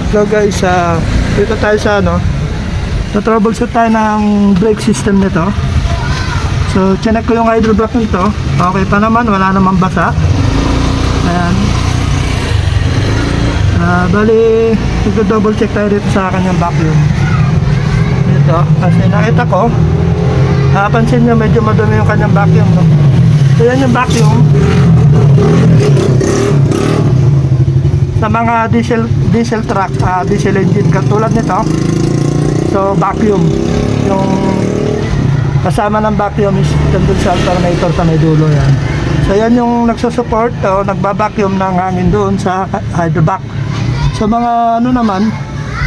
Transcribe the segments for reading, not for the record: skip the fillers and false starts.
So guys, dito tayo sa na-troubleshoot tayo ng brake system nito. So chinek ko yung hydro block nito. Okay pa naman, wala namang basa. Ayan. Bali, double check tayo dito sa kanyang vacuum. Dito, kasi nakita ko, pansin nyo medyo madumi yung kanyang vacuum, no? So yan yung vacuum sa mga diesel truck, diesel engine katulad nito. So vacuum, yung kasama ng vacuum is dun sa alternator sa may dulo yan. So yan yung nagsusupport o nagba-vacuum ng hangin doon sa hydrovac. So mga naman,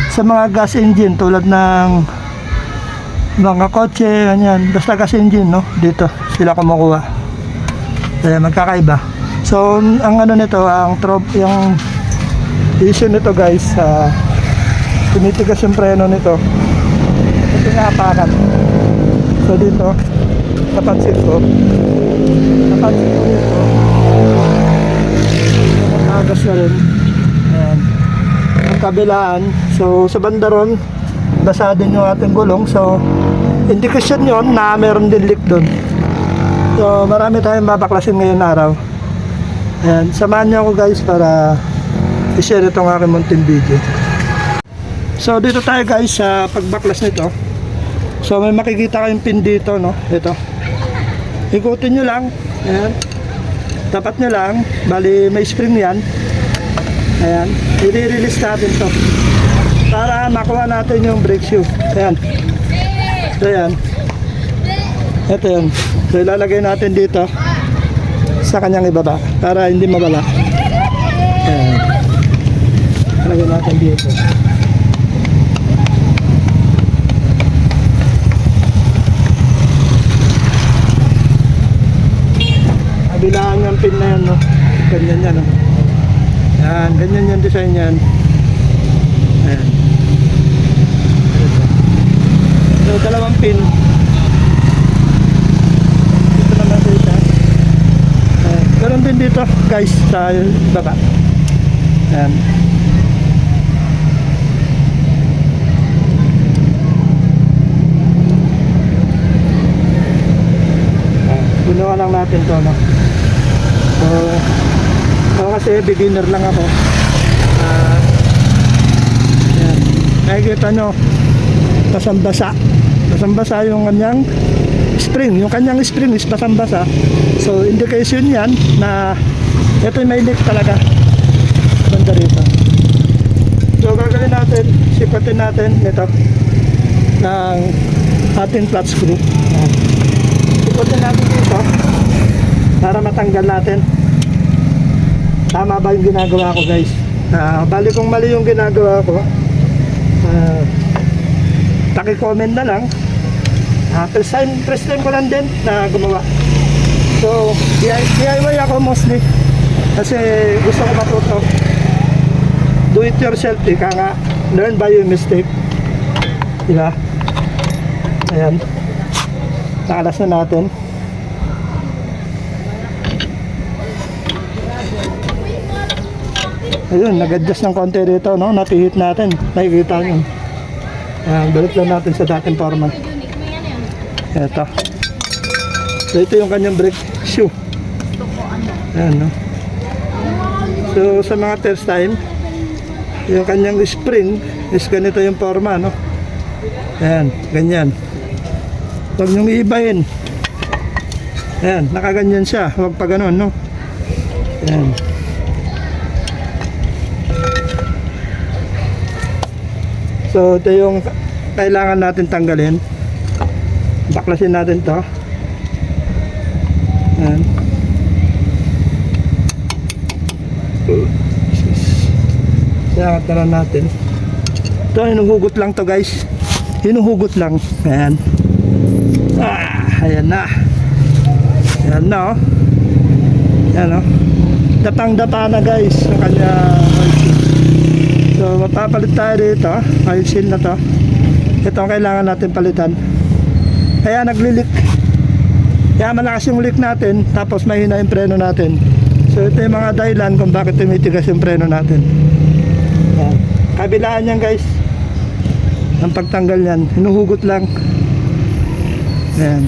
sa mga gas engine tulad ng mga kotse, ganyan, basta gas engine, no? Dito sila kumukuha. Kaya magkakaiba. So ang nito, yung issue nito guys, tumitigas yung preno nito. Ito nga apakan. So dito, napansin ko dito, nakagas na rin. Ayan. Ang kabilaan, so sa banda ron, basa din yung ating gulong. So indikasyon yon na meron din leak doon. So marami tayong babaklasin ngayon araw. Ayan, samahan niyo ako guys para i-share itong aking munting video. So dito tayo guys sa pagbaklas nito. So may makikita kayong pin dito, no? Ito. Ikutin nyo lang. Ayan. Tapat nyo lang. Bali may spring yan. Ayan. I-release natin to para makuha natin yung brake shoe. Ayan. So ayan. Ito yan. So ilalagay natin dito sa kanyang ibaba para hindi mabala. Ayan. Ilalagay natin dito. Kabilaan yung pin na yan, no? Ganyan yan, no? Yan, ganyan yung design yan. Ayan. So dalawang pin. Dito naman sa isa. Ayan. Ganun din dito guys sa baba. Ayan. Ginawa lang natin to, no? So kasi beginner lang ako. Ayan. Nakikita nyo, basang-basa yung kanyang spring. Yung kanyang spring is basang-basa. So indication yan na ito may leak talaga banda rito. So gagawin natin, sipatin natin ito ng ating flat screw. Sipatin natin dito para matanggal natin. Tama ba yung ginagawa ko guys? Bali kung mali yung ginagawa ko, paki-comment na lang. First time ko lang din na gumawa. So DIY ako mostly kasi gusto ko matuto. Do it yourself, ika nga, learn by your mistake, diba? Ayan, nakalas na natin. Ayun, nag-adjust ng konti dito, no? Napihit natin, nakikita nyo. Ayan, balik lang natin sa dating forma. Ito. So ito yung kanyang brake shoe. Ayan, no? So sa mga first time, yung kanyang spring is ganito yung forma, no? Ayan, ganyan. Huwag nyong iibahin. Ayan, nakaganyan siya. Huwag pa ganun, no? Ayan. So ito yung kailangan natin tanggalin. Baklasin natin to. Ayan. Iangat na lang natin. Ito, hinuhugot lang to guys. Hinuhugot lang. Ayan. Ayan na. Ayan na, oh. Ayan, oh. Dapang-dapa na guys sa kanya oil seal. So mapapalit tayo dito, oil seal na to. Ito ang kailangan natin palitan. Kaya naglilik. Kaya malakas yung leak natin, tapos mahina yung preno natin. So ito yung mga dahilan kung bakit tumitigas yung preno natin. Ayan. kabilaan yan guys. Ang pagtanggal yan, hinuhugot lang. Ayan.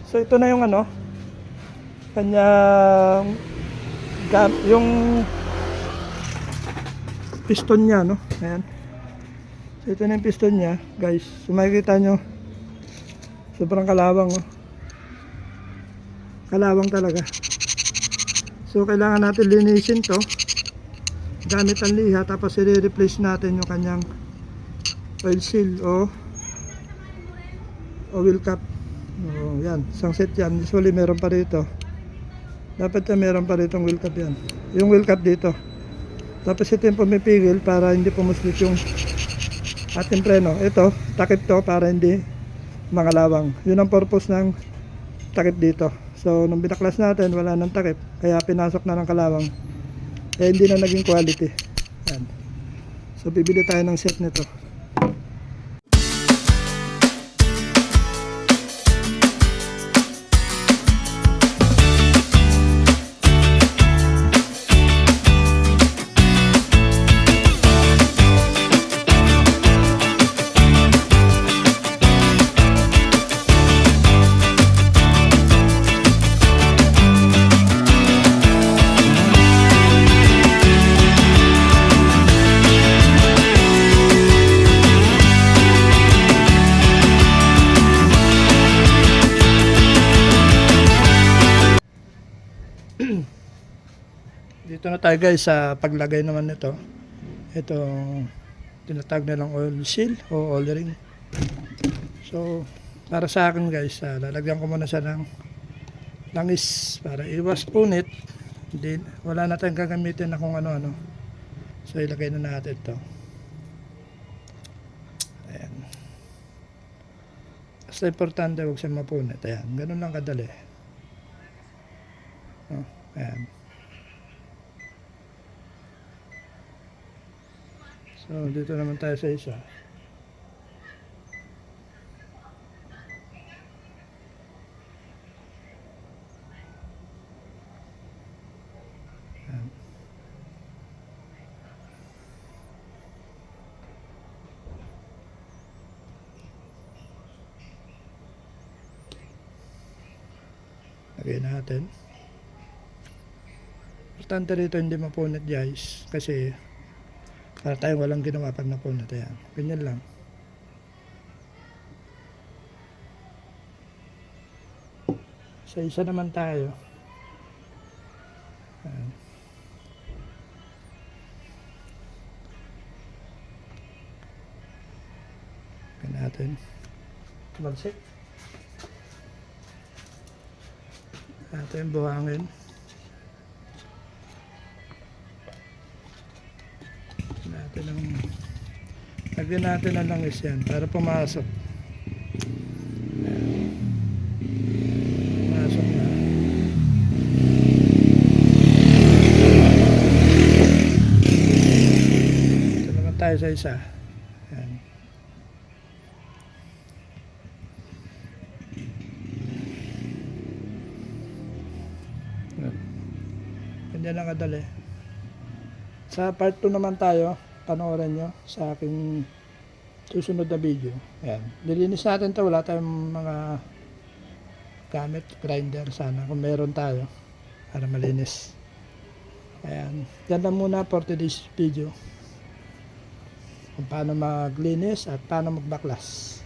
So ito na yung ano, kanyang yung piston niya, no? Ayan. So ito na yung piston niya, guys. So makikita nyo, sobrang kalawang, oh. Kalawang talaga. So kailangan natin linisin to gamit ang liha, tapos i-replace natin yung kanyang oil seal o oil cap. Oh, yan, isang set yan. Usually meron pa rito. Dapat na meron pa rito wheel cap yan. Yung wheel cap dito. Tapos ito yung pumipigil para hindi pumuslit yung ating preno. Ito, takip to para hindi mangalawang. Yun ang purpose ng takip dito. So, nung binaklas natin, wala nang takip. Kaya pinasok na ng kalawang. Kaya hindi na naging quality. Yan. So, bibili tayo ng set nito. Dito na tayo guys sa paglagay naman nito. Itong tinatag nilang oil seal o oil ring. So para sa akin guys, lalagyan ko muna siya ng langis para iwas punit. Hindi, wala na tayong gagamitin na kung ano-ano. So ilagay na natin ito. Ayan. Basta importante huwag siya mapunit. Ayan, ganun lang kadali. Oh, ayan. So, dito naman tayo sa isa. Ayan. Lagay natin. Importante rito hindi mapunit guys. Kasi para tayong walang ginawa pag napunit. Ayan. Ganyan lang. Sa isa naman tayo. Ayan. Ganyan natin. Tumalsik. Natin buhangin. Lagyan natin ang langis yan para pumasok. Pumasok na. Ito naman tayo sa isa. Yan. Ganyan lang kadali. Sa part 2 naman tayo. Panoorin nyo sa aking susunod na video. Ayan. Lilinis natin ito. Wala tayong mga gamit, grinder sana. Kung meron tayo para malinis. Ayan. Yan lang muna for today's video. Kung paano maglinis at paano magbaklas.